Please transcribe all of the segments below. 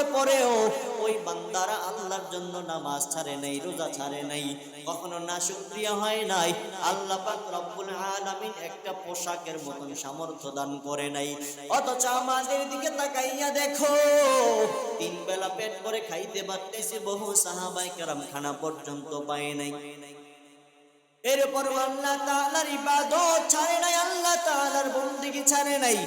করার পরেও ওই বান্দারা আল্লাহর জন্য নামাজ ছাড়ে নাই, রোজা ছাড়ে নাই, কখনো নাশুকরিয়া হয় নাই। আল্লাহ পাক রব্বুল আলামিন একটা পোশাকের মতন সামর্থ্য দান করে নাই। অথচ আমাদের দিকে তাকাইয়া দেখো, তিন বেলা পেট ভরে খাইতে পারতেছি, বহু সাহাবায়ে কেরাম খানা পর্যন্ত পায় নাই। এরপর আল্লাহ তাআলার ইবাদত ছাড়ে নাই, আল্লাহ তাআলার বন্দেগী ছাড়ে নাই।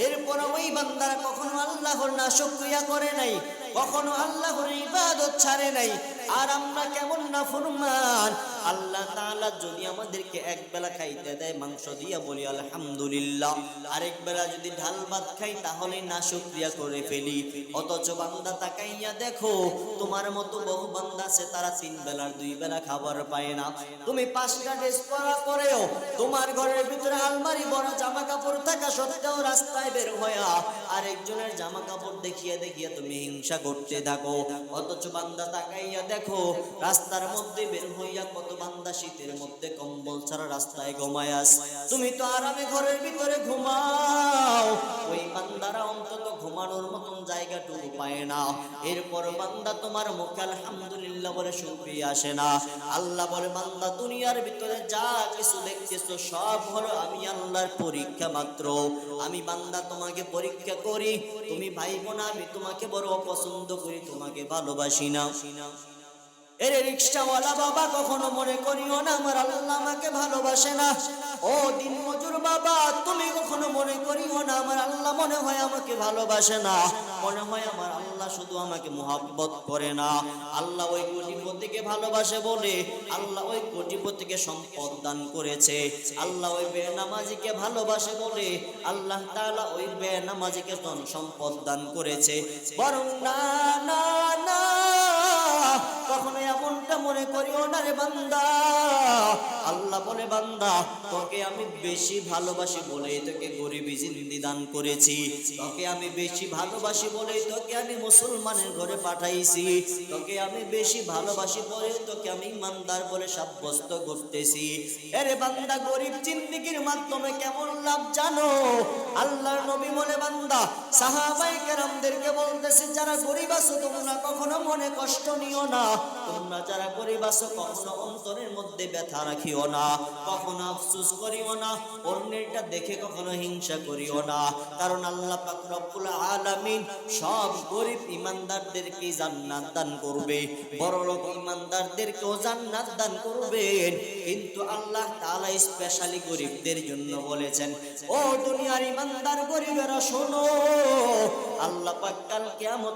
এরপর ওই বান্দারা কখনো আল্লাহর নাশুকরিয়া করে নাই, কখনো আল্লাহর ইবাদত ছাড়ে নাই। আর আমরা কেমন নাফরমান! আল্লাহ তাআলা যদি আমাদেরকে এক বেলা খাইতে দেয় মাংস দিয়া, বলি আলহামদুলিল্লাহ। আরেক বেলা যদি ঢাল ভাত খাই তাহলে নাশুকরিয়া করে ফেলি। অথচ বান্দা তাকাইয়া দেখো, তোমার মতো বহু বান্দা আছে তারা তিন বেলার দুই বেলা খাবার পায় না। তুমি পাঁচটা ড্রেস পরা পরেও, তোমার ঘরের ভিতরে আলমারি ভরা জামা কাপড় থাকা সত্ত্বেও রাস্তায় বের হইয়া আরেকজনের জামা কাপড় দেখিয়ে দেখিয়ে তুমি হিংসা করতে থাকো। অথচ বান্দা তাকাইয়া দেখো, রাস্তার মধ্যে বের হইয়া কত বান্দা শীতের মধ্যে কম্বল ছাড়া রাস্তায় ঘুমায় আছে। তুমি তো আরামে ঘরের ভিতরে ঘুমাও, ওই বান্দারা অন্তত ঘুমানোর মতন জায়গাটুকু পায় না। এরপর বান্দা তোমার মুখে আলহামদুলিল্লাহ বলে শুকরিয়া আসে না। আল্লাহ বলে, বান্দা দুনিয়ার ভিতরে যা কিছু দেখতেছো সব হলো আমি আল্লাহর পরীক্ষা মাত্র। আমি বান্দা তোমাকে পরীক্ষা করি, তুমি ভাইবো না আমি তোমাকে বড় অপছন্দ করি, তোমাকে ভালোবাসি না। এরে রিকশাওয়ালা বাবা, কখনো মনে করিও না আমার আল্লাহ আমাকে ভালোবাসে না। ও দিন মজুর বাবা, তুমি কখনো মনে করিও না আমার আল্লাহ মনে হয় আমাকে ভালোবাসে না। মনে হয় আমার আল্লাহ শুধু আমাকে মুহাব্বত করে না। আল্লাহ ওই কোটিপতিকে ভালোবাসে বলে আল্লাহ ওই কোটিপতিকে সম্পদ দান করেছে। আল্লাহ ওই বেনামাজিকে ভালোবাসে বলে আল্লাহ তাআলা ওই বেনামাজিকে সম্পদ দান করেছে। বরং না না না, কখনো এমনটা মনে করিও না রে বান্দা। আল্লাহ বলে, বান্দা তোকে আমি বেশি ভালোবাসি বলেই তোকে গরিবী জিন্দেগি দান করেছি, তোকে আমি বেশি ভালোবাসি বলেই তোকে আমি মুসলমানের ঘরে পাঠাইছি, তোকে আমি বেশি ভালোবাসি বলে তোকে আমি ইমানদার বলে সাব্যস্ত করতেছি। আরে বান্দা, গরিব জিন্দেগির মাধ্যমে কেমন লাভ জানো? আল্লাহর নবী বলে, বান্দা সাহাবায়ে কেরামদেরকে বলতেছে, যারা গরিব আছো তোমরা কখনো মনে কষ্ট নিও না, তোমরা যারা গরিব আছো কখনো অন্তরের মধ্যে ব্যথা রাখিও না, কখনো আফসোস করিও না, অন্যেরটা দেখে কখনো হিংসা করিও না। কারণ আল্লাহ পাক রব্বুল আলামিন সব গরিব ইমানদারদেরকে জান্নাত দান করবে, বড়লোক ইমানদারদেরকেও জান্নাত দান করবেন। কিন্তু আল্লাহ তাআলা স্পেশালি গরিবদের জন্য বলেছেন, ও দুনিয়ার ইমানদার গরিবেরা শোনো, আল্লাহ পাক কাল কিয়ামত